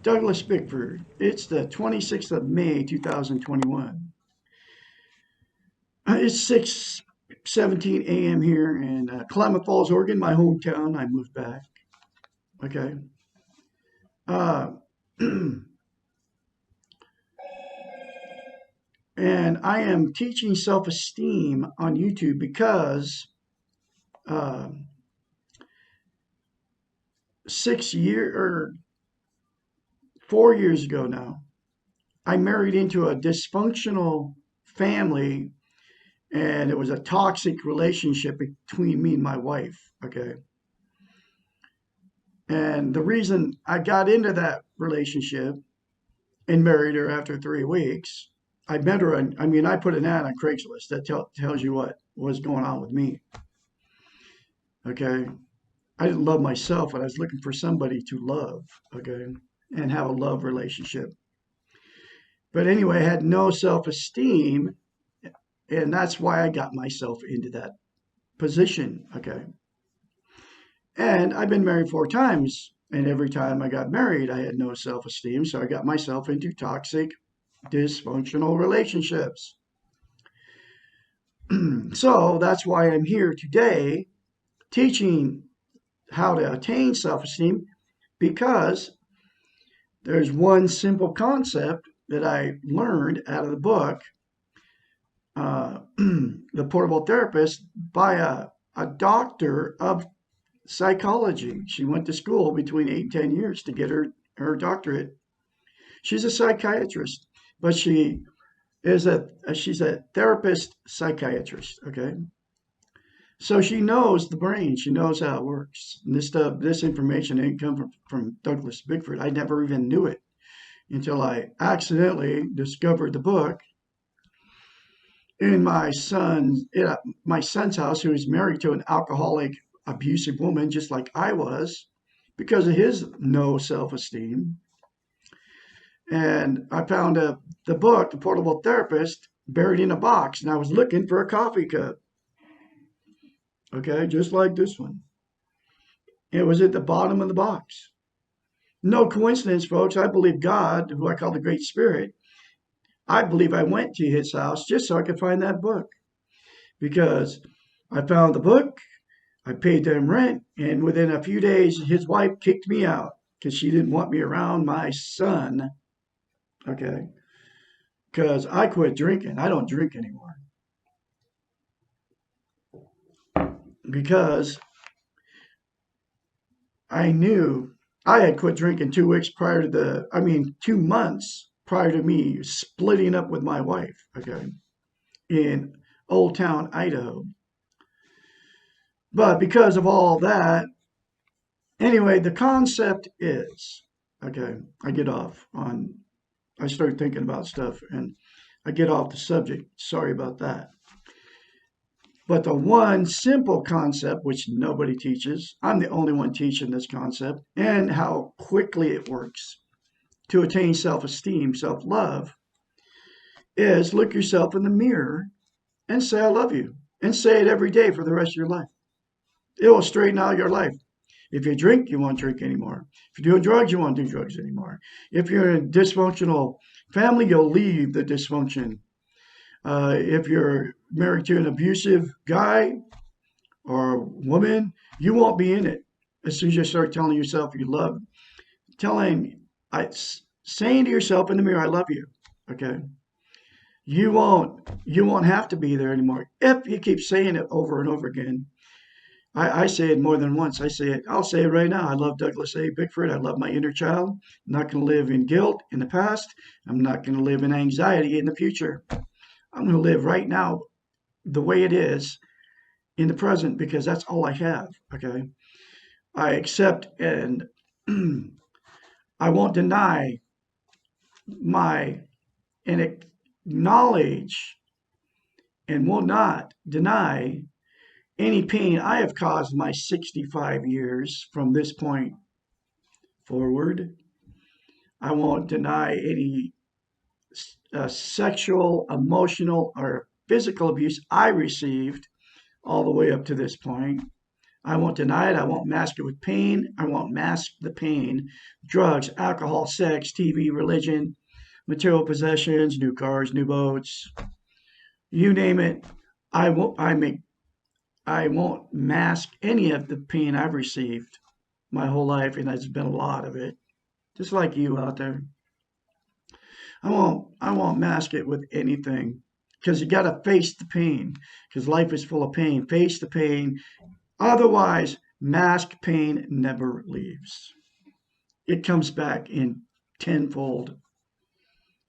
Douglas Bickford. It's the 26th of May, 2021. It's 6:17 a.m. here in Klamath Falls, Oregon, my hometown. I moved back. Okay. Uh, and I am teaching self-esteem on YouTube because uh, 6 year or 4 years ago now, I married into a dysfunctional family, and it was a toxic relationship between me and my wife. Okay. And the reason I got into that relationship and married her after 3 weeks, I met her on, I mean, I put an ad on Craigslist that tells you what was going on with me. Okay. I didn't love myself, and I was looking for somebody to love. Okay. And have a love relationship. But anyway, I had no self esteem, and that's why I got myself into that position. Okay. And I've been married 4 times. And every time I got married, I had no self esteem. So I got myself into toxic, dysfunctional relationships. So that's why I'm here today teaching how to attain self esteem, because there's one simple concept that I learned out of the book, The Portable Therapist, by a doctor of psychology. She went to school between 8 and 10 years to get her doctorate. She's a psychiatrist, but she's a therapist psychiatrist. Okay, so she knows the brain. She knows how it works. And this information didn't come from Douglas Bickford. I never even knew it until I accidentally discovered the book in my son's house, who was married to an alcoholic, abusive woman, just like I was, because of his no self-esteem. And I found the book, The Portable Therapist, buried in a box, and I was looking for a coffee cup. Okay, just like this one. It was at the bottom of the box. No coincidence, folks. I believe God, who I call the Great Spirit, I believe I went to his house just so I could find that book because I found the book, I paid them rent, and within a few days, his wife kicked me out because she didn't want me around my son. Okay, because I quit drinking. I don't drink anymore because I knew I had quit drinking 2 weeks prior to 2 months prior to me splitting up with my wife. Okay, in Old Town, Idaho. But because of all that, anyway, the concept is okay. I get off on, I start thinking about stuff and I get off the subject. Sorry about that. But the one simple concept, which nobody teaches, I'm the only one teaching this concept, and how quickly it works to attain self esteem, self love, is look yourself in the mirror and say, I love you. And say it every day for the rest of your life. It will straighten out your life. If you drink, you won't drink anymore. If you're doing drugs, you won't do drugs anymore. If you're in a dysfunctional family, you'll leave the dysfunction. If you're married to an abusive guy or woman, you won't be in it. As soon as you start telling yourself you love, telling, saying to yourself in the mirror, I love you. Okay. You won't have to be there anymore if you keep saying it over and over again. I say it more than once. I'll say it right now. I love Douglas A. Bickford. I love my inner child. I'm not going to live in guilt in the past. I'm not going to live in anxiety in the future. I'm going to live right now the way it is in the present because that's all I have. Okay. I accept and I won't deny my and acknowledge and will not deny any pain I have caused in my 65 years from this point forward. I won't deny any sexual, emotional, or physical abuse I received all the way up to this point. I won't deny it. I won't mask it with pain. I won't mask the pain. Drugs, alcohol, sex, TV, religion, material possessions, new cars, new boats, you name it. I won't. I won't mask any of the pain I've received my whole life, and there's been a lot of it. Just like you out there. I won't mask it with anything because you got to face the pain because life is full of pain. Face the pain. Otherwise, mask pain never leaves. It comes back in tenfold.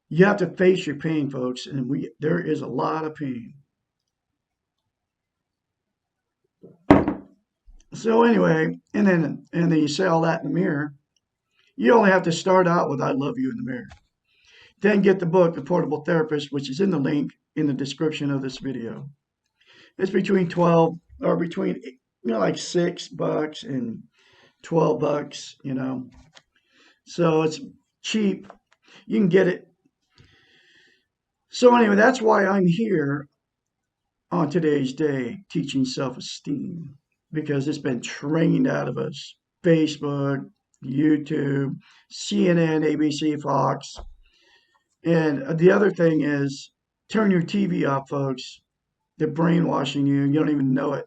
You have to face your pain, folks, and there is a lot of pain. So anyway, and then you say all that in the mirror. You only have to start out with "I love you" in the mirror. Then get the book, The Portable Therapist, which is in the link in the description of this video. It's between 12 or between like $6 and $12. So it's cheap. You can get it. So anyway, that's why I'm here on today's day teaching self-esteem because it's been trained out of us. Facebook, YouTube, CNN, ABC, Fox. And the other thing is turn your TV off, folks. They're brainwashing you. You don't even know it.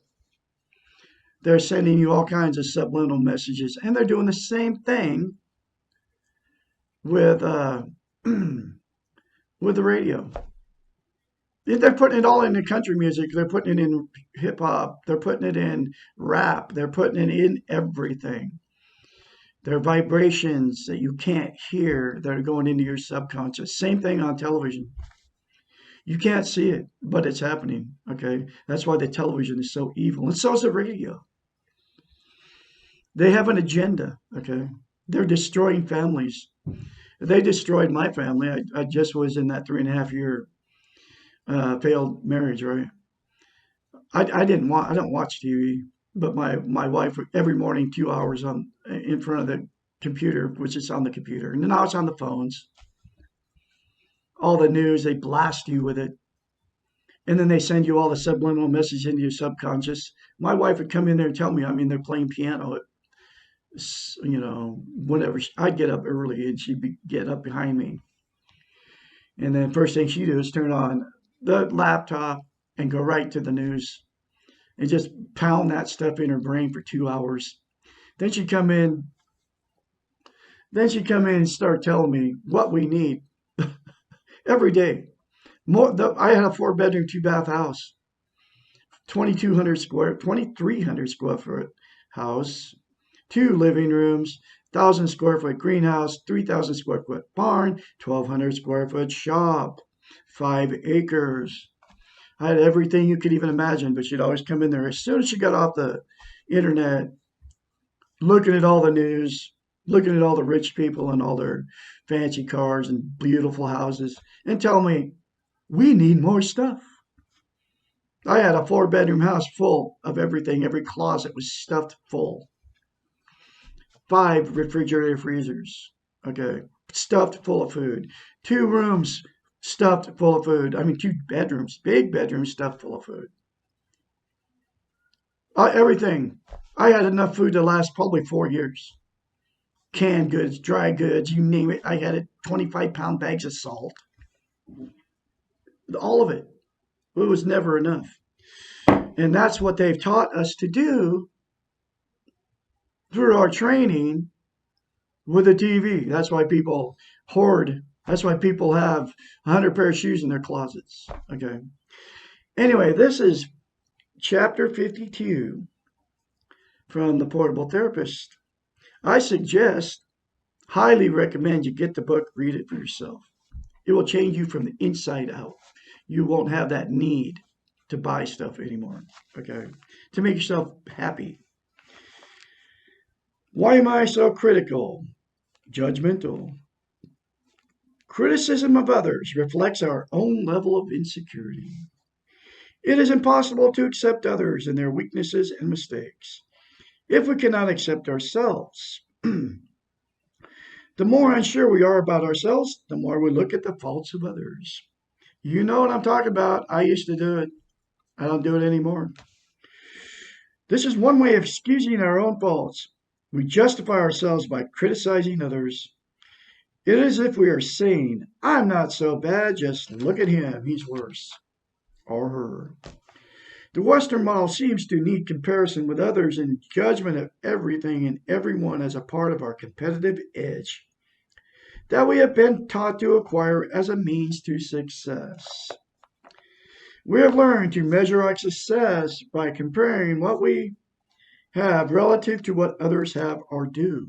They're sending you all kinds of subliminal messages, and they're doing the same thing with with the radio. They're putting it all in the country music. They're putting it in hip hop. They're putting it in rap. They're putting it in everything. There are vibrations that you can't hear that are going into your subconscious. Same thing on television. You can't see it, but it's happening. Okay. That's why the television is so evil. And so is the radio. They have an agenda. Okay. They're destroying families. They destroyed my family. I just was in that 3.5 year failed marriage, right? I don't watch TV, but my wife every morning 2 hours on in front of the computer, which is on the computer, and now it's on the phones. all the news, they blast you with it. And then they send you all the subliminal messages into your subconscious. My wife would come in there and tell me I'm in there playing piano at, whatever. I'd get up early and she'd get up behind me. And then first thing she'd do is turn on the laptop and go right to the news and just pound that stuff in her brain for 2 hours. Then she'd come in. Then she'd come in and start telling me what we need every day. I had a 4-bedroom, 2-bath house, 2,300 square foot house, 2 living rooms, 1,000 square foot greenhouse, 3,000 square foot barn, 1,200 square foot shop, 5 acres. I had everything you could even imagine, but she'd always come in there as soon as she got off the internet, looking at all the news, looking at all the rich people and all their fancy cars and beautiful houses, and tell me, we need more stuff. I had a 4-bedroom house full of everything. Every closet was stuffed full. 5 refrigerator freezers, okay, stuffed full of food. 2 rooms stuffed full of food. I mean, 2 bedrooms, big bedrooms stuffed full of food. Everything. I had enough food to last probably 4 years. Canned goods, dry goods, you name it. I had 25-pound bags of salt. All of it. It was never enough. And that's what they've taught us to do through our training with the TV. That's why people hoard. That's why people have 100 pair of shoes in their closets. Okay. Anyway, this is chapter 52 from The Portable Therapist. I highly recommend you get the book, read it for yourself. It will change you from the inside out. You won't have that need to buy stuff anymore, okay? To make yourself happy. Why am I so critical? Judgmental. Criticism of others reflects our own level of insecurity. It is impossible to accept others and their weaknesses and mistakes if we cannot accept ourselves. The more unsure we are about ourselves, the more we look at the faults of others. You know what I'm talking about. I used to do it. I don't do it anymore. This is one way of excusing our own faults. We justify ourselves by criticizing others. It is as if we are saying, I'm not so bad, just look at him, he's worse, or her. The Western model seems to need comparison with others and judgment of everything and everyone as a part of our competitive edge that we have been taught to acquire as a means to success. We have learned to measure our success by comparing what we have relative to what others have or do.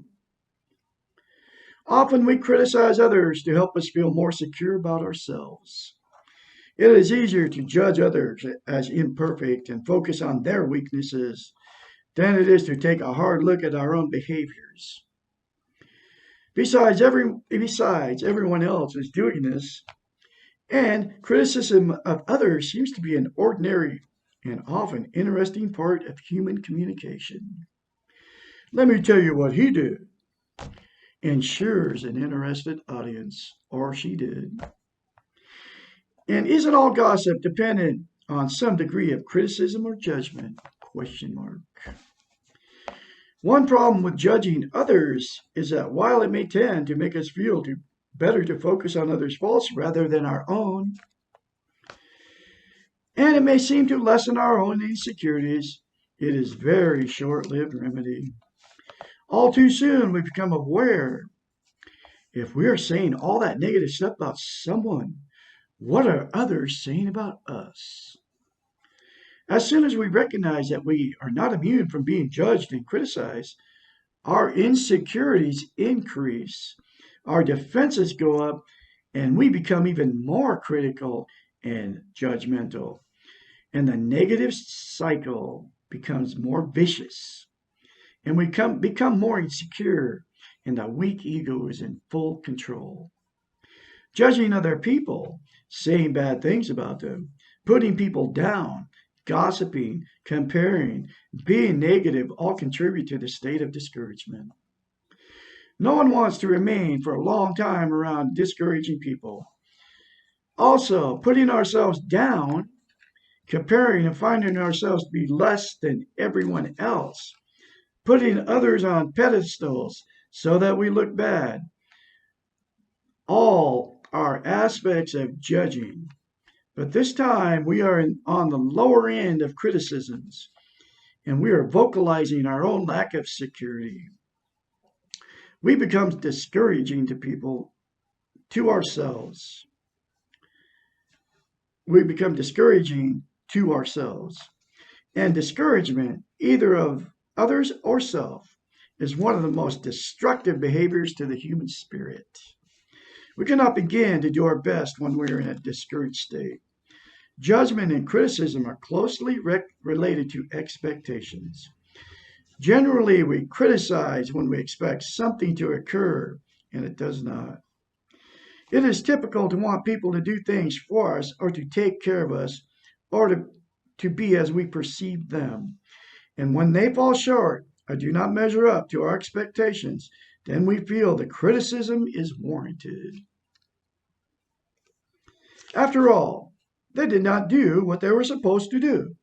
Often we criticize others to help us feel more secure about ourselves. It is easier to judge others as imperfect and focus on their weaknesses than it is to take a hard look at our own behaviors. Besides, everyone else is doing this, and criticism of others seems to be an ordinary and often interesting part of human communication. Let me tell you what he did. Ensures an interested audience, or she did. And isn't all gossip dependent on some degree of criticism or judgment? Question mark. One problem with judging others is that while it may tend to make us feel better to focus on others' faults rather than our own, and it may seem to lessen our own insecurities, it is a very short-lived remedy. All too soon we become aware if we are saying all that negative stuff about someone, what are others saying about us? As soon as we recognize that we are not immune from being judged and criticized, our insecurities increase, our defenses go up, and we become even more critical and judgmental. And the negative cycle becomes more vicious. And we become more insecure, and the weak ego is in full control. Judging other people, saying bad things about them, putting people down, gossiping, comparing, being negative all contribute to the state of discouragement. No one wants to remain for a long time around discouraging people. Also, putting ourselves down, comparing and finding ourselves to be less than everyone else, putting others on pedestals so that we look bad, all are aspects of judging. But this time we are on the lower end of criticisms, and we are vocalizing our own lack of security. We become discouraging to people, to ourselves. We become discouraging to ourselves. And discouragement, either of others or self, is one of the most destructive behaviors to the human spirit. We cannot begin to do our best when we are in a discouraged state. Judgment and criticism are closely related to expectations. Generally, we criticize when we expect something to occur and it does not. It is typical to want people to do things for us or to take care of us or to be as we perceive them. And when they fall short or do not measure up to our expectations, then we feel the criticism is warranted. After all, they did not do what they were supposed to do.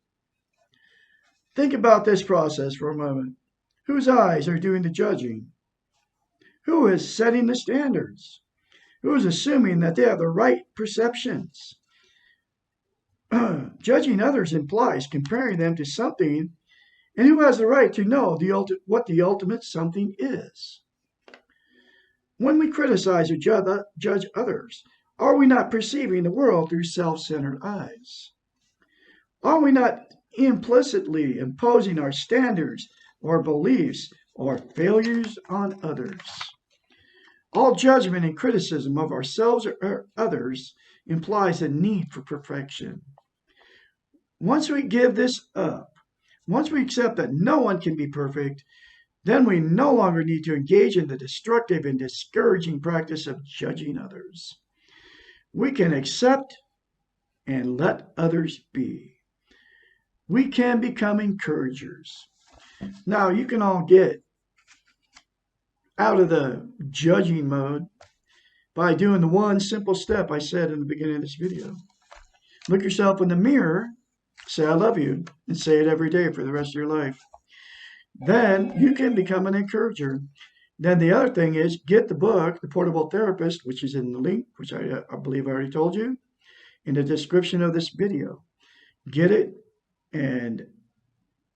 Think about this process for a moment. Whose eyes are doing the judging? Who is setting the standards? Who is assuming that they have the right perceptions? Judging others implies comparing them to something, and who has the right to know what the ultimate something is? When we criticize or judge others, are we not perceiving the world through self-centered eyes? Are we not implicitly imposing our standards or beliefs or failures on others? All judgment and criticism of ourselves or others implies a need for perfection. Once we give this up, once we accept that no one can be perfect, then we no longer need to engage in the destructive and discouraging practice of judging others. We can accept and let others be. We can become encouragers. Now, you can all get out of the judging mode by doing the one simple step I said in the beginning of this video. Look yourself in the mirror, say I love you, and say it every day for the rest of your life. Then you can become an encourager. Then the other thing is get the book, The Portable Therapist, which is in the link, which I believe I already told you, in the description of this video. Get it, and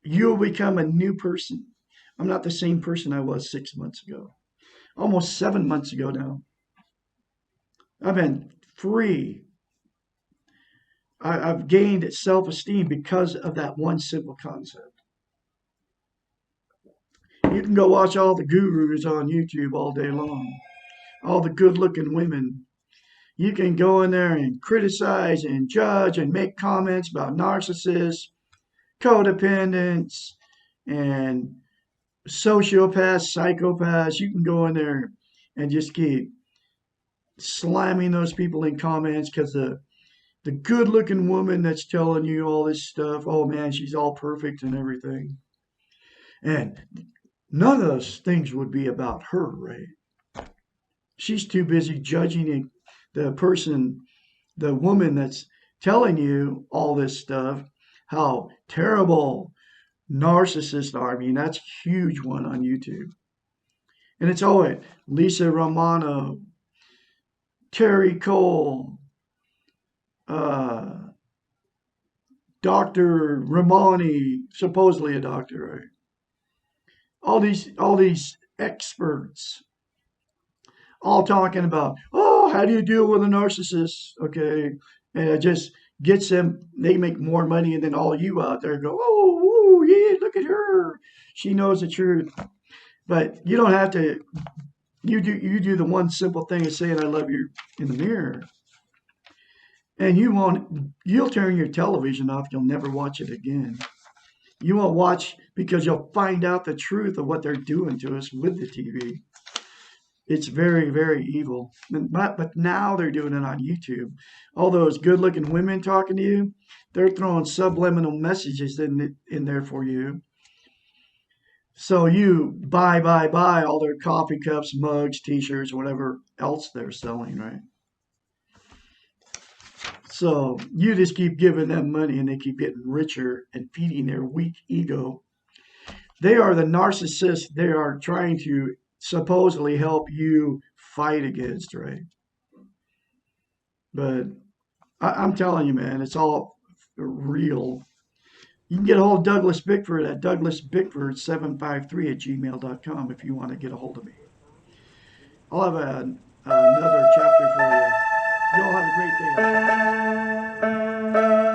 you'll become a new person. I'm not the same person I was 6 months ago, almost 7 months ago now. I've been free. I've gained self-esteem because of that one simple concept. You can go watch all the gurus on YouTube all day long, all the good-looking women. You can go in there and criticize and judge and make comments about narcissists, codependents, and sociopaths, psychopaths. You can go in there and just keep slamming those people in comments because the good-looking woman that's telling you all this stuff, oh man, she's all perfect and everything. And none of those things would be about her, right? She's too busy judging the person, the woman that's telling you all this stuff, how terrible narcissists are. I mean, that's a huge one on YouTube. And it's always Lisa Romano, Terry Cole, Dr. Ramani, supposedly a doctor, right? All these experts all talking about, oh, how do you deal with a narcissist? Okay. And it just gets them, they make more money, and then all you out there go, oh, yeah, look at her. She knows the truth. But you don't have to, you do the one simple thing of saying I love you in the mirror. And you'll turn your television off. You'll never watch it again. You won't watch because you'll find out the truth of what they're doing to us with the TV. It's very, very evil. But now they're doing it on YouTube. All those good-looking women talking to you, they're throwing subliminal messages in there for you. So you buy all their coffee cups, mugs, t-shirts, whatever else they're selling, right? So you just keep giving them money and they keep getting richer and feeding their weak ego. They are the narcissists they are trying to supposedly help you fight against, right? But I'm telling you, man, it's all real. You can get a hold of Douglas Bickford at douglasbickford753 at gmail.com if you want to get a hold of me. I'll have another chapter for you. You all have a great day.